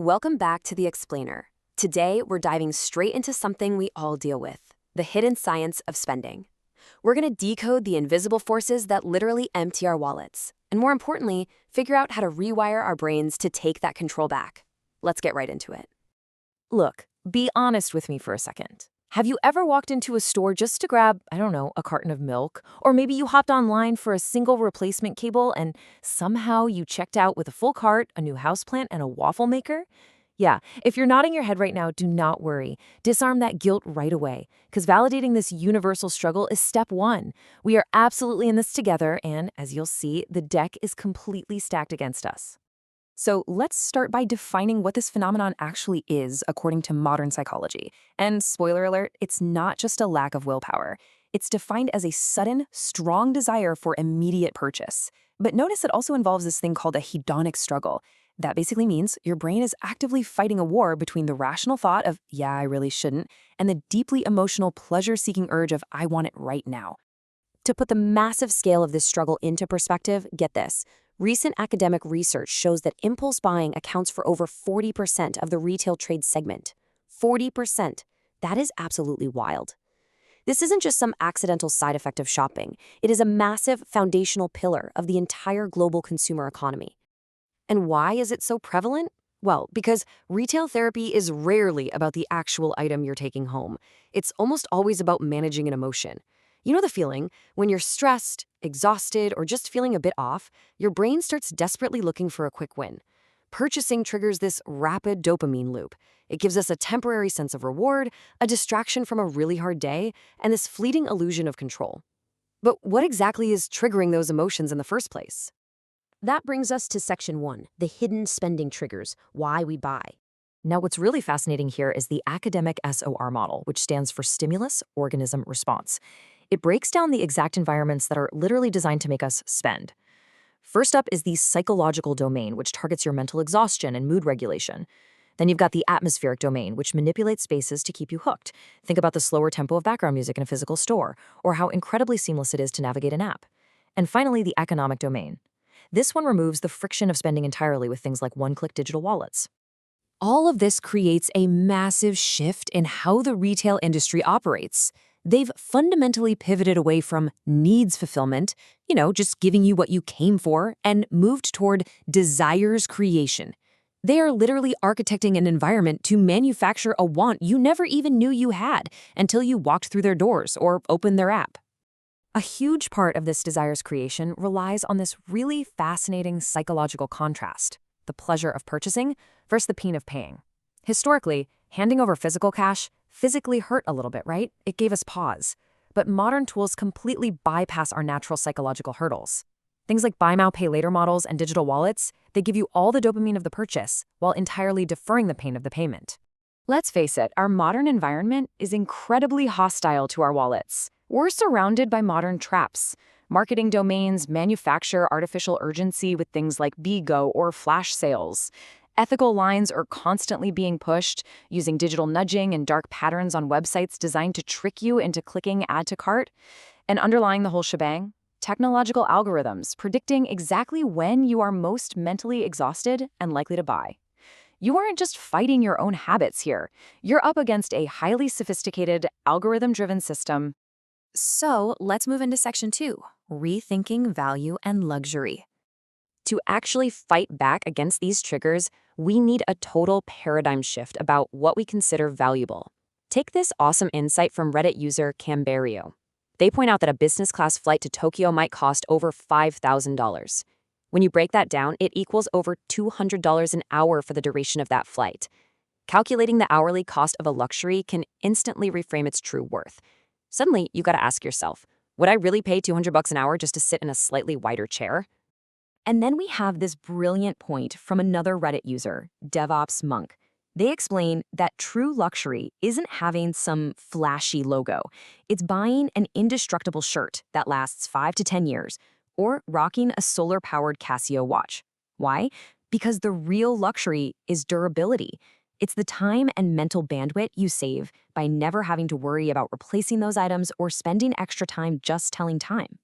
Welcome back to The Explainer. Today, we're diving straight into something we all deal with, the hidden science of spending. We're going to decode the invisible forces that literally empty our wallets, and more importantly, figure out how to rewire our brains to take that control back. Let's get right into it. Look, be honest with me for a second. Have you ever walked into a store just to grab, I don't know, a carton of milk? Or maybe you hopped online for a single replacement cable and somehow you checked out with a full cart, a new houseplant, and a waffle maker? Yeah, if you're nodding your head right now, do not worry. Disarm that guilt right away, because validating this universal struggle is step one. We are absolutely in this together, and as you'll see, the deck is completely stacked against us. So let's start by defining what this phenomenon actually is according to modern psychology. And spoiler alert, it's not just a lack of willpower. It's defined as a sudden, strong desire for immediate purchase. But notice it also involves this thing called a hedonic struggle. That basically means your brain is actively fighting a war between the rational thought of, yeah, I really shouldn't, and the deeply emotional, pleasure-seeking urge of, I want it right now. To put the massive scale of this struggle into perspective, get this. Recent academic research shows that impulse buying accounts for over 40% of the retail trade segment. 40%. That is absolutely wild. This isn't just some accidental side effect of shopping. It is a massive foundational pillar of the entire global consumer economy. And why is it so prevalent? Well, because retail therapy is rarely about the actual item you're taking home. It's almost always about managing an emotion. You know the feeling, when you're stressed, exhausted, or just feeling a bit off, your brain starts desperately looking for a quick win. Purchasing triggers this rapid dopamine loop. It gives us a temporary sense of reward, a distraction from a really hard day, and this fleeting illusion of control. But what exactly is triggering those emotions in the first place? That brings us to Section 1, the hidden spending triggers, why we buy. Now, what's really fascinating here is the academic SOR model, which stands for Stimulus Organism Response. It breaks down the exact environments that are literally designed to make us spend. First up is the psychological domain, which targets your mental exhaustion and mood regulation. Then you've got the atmospheric domain, which manipulates spaces to keep you hooked. Think about the slower tempo of background music in a physical store, or how incredibly seamless it is to navigate an app. And finally, the economic domain. This one removes the friction of spending entirely with things like one-click digital wallets. All of this creates a massive shift in how the retail industry operates. They've fundamentally pivoted away from needs fulfillment, just giving you what you came for, and moved toward desires creation. They are literally architecting an environment to manufacture a want you never even knew you had until you walked through their doors or opened their app. A huge part of this desires creation relies on this really fascinating psychological contrast, the pleasure of purchasing versus the pain of paying. Historically, handing over physical cash physically hurt a little bit, right? It gave us pause. But modern tools completely bypass our natural psychological hurdles. Things like buy now, pay later models and digital wallets, they give you all the dopamine of the purchase while entirely deferring the pain of the payment. Let's face it, our modern environment is incredibly hostile to our wallets. We're surrounded by modern traps. Marketing domains manufacture artificial urgency with things like BeGo or flash sales. Ethical lines are constantly being pushed, using digital nudging and dark patterns on websites designed to trick you into clicking add to cart. And underlying the whole shebang, technological algorithms predicting exactly when you are most mentally exhausted and likely to buy. You aren't just fighting your own habits here. You're up against a highly sophisticated, algorithm-driven system. So let's move into Section 2, rethinking value and luxury. To actually fight back against these triggers, we need a total paradigm shift about what we consider valuable. Take this awesome insight from Reddit user Camberio. They point out that a business-class flight to Tokyo might cost over $5,000. When you break that down, it equals over $200 an hour for the duration of that flight. Calculating the hourly cost of a luxury can instantly reframe its true worth. Suddenly, you gotta ask yourself, would I really pay $200 an hour just to sit in a slightly wider chair? And then we have this brilliant point from another Reddit user, DevOps Monk. They explain that true luxury isn't having some flashy logo. It's buying an indestructible shirt that lasts 5 to 10 years, or rocking a solar-powered Casio watch. Why? Because the real luxury is durability. It's the time and mental bandwidth you save by never having to worry about replacing those items or spending extra time just telling time.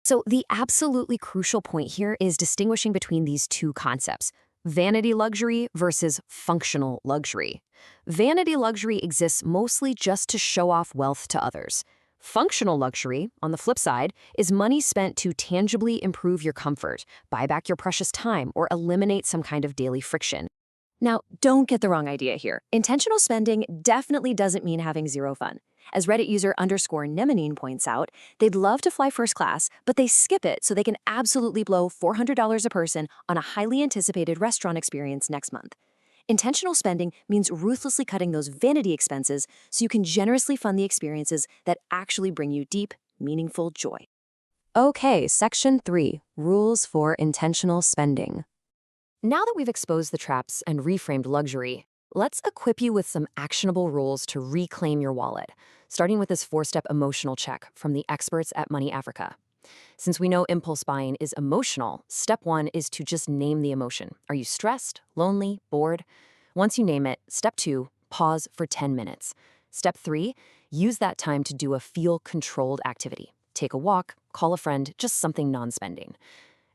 So the absolutely crucial point here is distinguishing between these two concepts. Vanity luxury versus functional luxury. Vanity luxury exists mostly just to show off wealth to others. Functional luxury, on the flip side, is money spent to tangibly improve your comfort, buy back your precious time, or eliminate some kind of daily friction. Now, don't get the wrong idea here. Intentional spending definitely doesn't mean having zero fun. As Reddit user _Nemenine points out, they'd love to fly first class, but they skip it so they can absolutely blow $400 a person on a highly anticipated restaurant experience next month. Intentional spending means ruthlessly cutting those vanity expenses so you can generously fund the experiences that actually bring you deep, meaningful joy. Okay, Section 3, Rules for Intentional Spending. Now that we've exposed the traps and reframed luxury, let's equip you with some actionable rules to reclaim your wallet, starting with this 4-step emotional check from the experts at Money Africa. Since we know impulse buying is emotional, step 1 is to just name the emotion. Are you stressed, lonely, bored? Once you name it, step 2, pause for 10 minutes. Step 3, use that time to do a feel-controlled activity. Take a walk, call a friend, just something non-spending.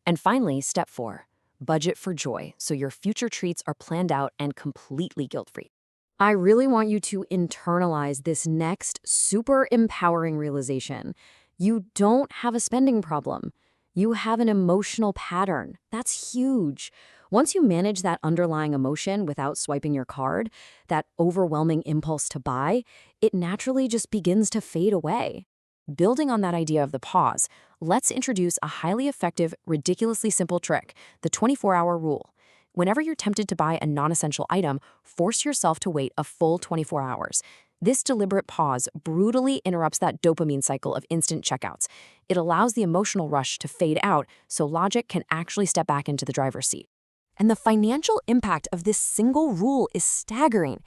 And finally, step 4, budget for joy so your future treats are planned out and completely guilt-free. I really want you to internalize this next super empowering realization. You don't have a spending problem. You have an emotional pattern. That's huge. Once you manage that underlying emotion without swiping your card, that overwhelming impulse to buy, it naturally just begins to fade away. Building on that idea of the pause, let's introduce a highly effective, ridiculously simple trick, the 24-hour rule. Whenever you're tempted to buy a non-essential item, force yourself to wait a full 24 hours. This deliberate pause brutally interrupts that dopamine cycle of instant checkouts. It allows the emotional rush to fade out so logic can actually step back into the driver's seat. And the financial impact of this single rule is staggering.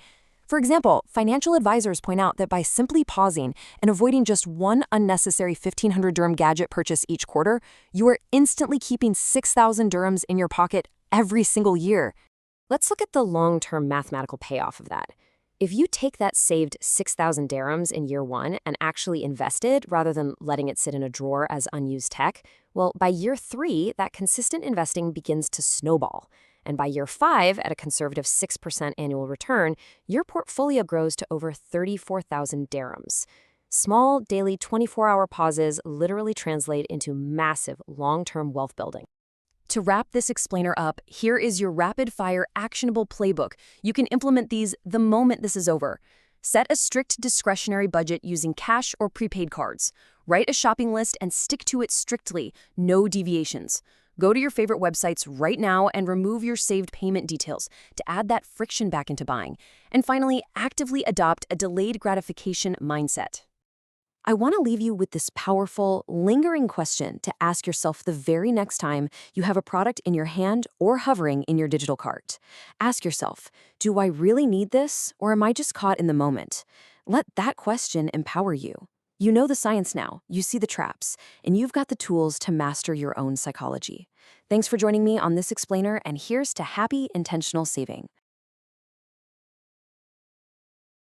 For example, financial advisors point out that by simply pausing and avoiding just one unnecessary 1,500 dirham gadget purchase each quarter, you are instantly keeping 6,000 dirhams in your pocket every single year. Let's look at the long-term mathematical payoff of that. If you take that saved 6,000 dirhams in year 1 and actually invest it rather than letting it sit in a drawer as unused tech, well, by year 3, that consistent investing begins to snowball. And by year 5, at a conservative 6% annual return, your portfolio grows to over 34,000 dirhams. Small, daily 24-hour pauses literally translate into massive, long-term wealth building. To wrap this explainer up, here is your rapid-fire actionable playbook. You can implement these the moment this is over. Set a strict discretionary budget using cash or prepaid cards. Write a shopping list and stick to it strictly, no deviations. Go to your favorite websites right now and remove your saved payment details to add that friction back into buying. And finally, actively adopt a delayed gratification mindset. I want to leave you with this powerful, lingering question to ask yourself the very next time you have a product in your hand or hovering in your digital cart. Ask yourself, do I really need this, or am I just caught in the moment? Let that question empower you. You know the science now, you see the traps, and you've got the tools to master your own psychology. Thanks for joining me on this explainer, and here's to happy, intentional saving.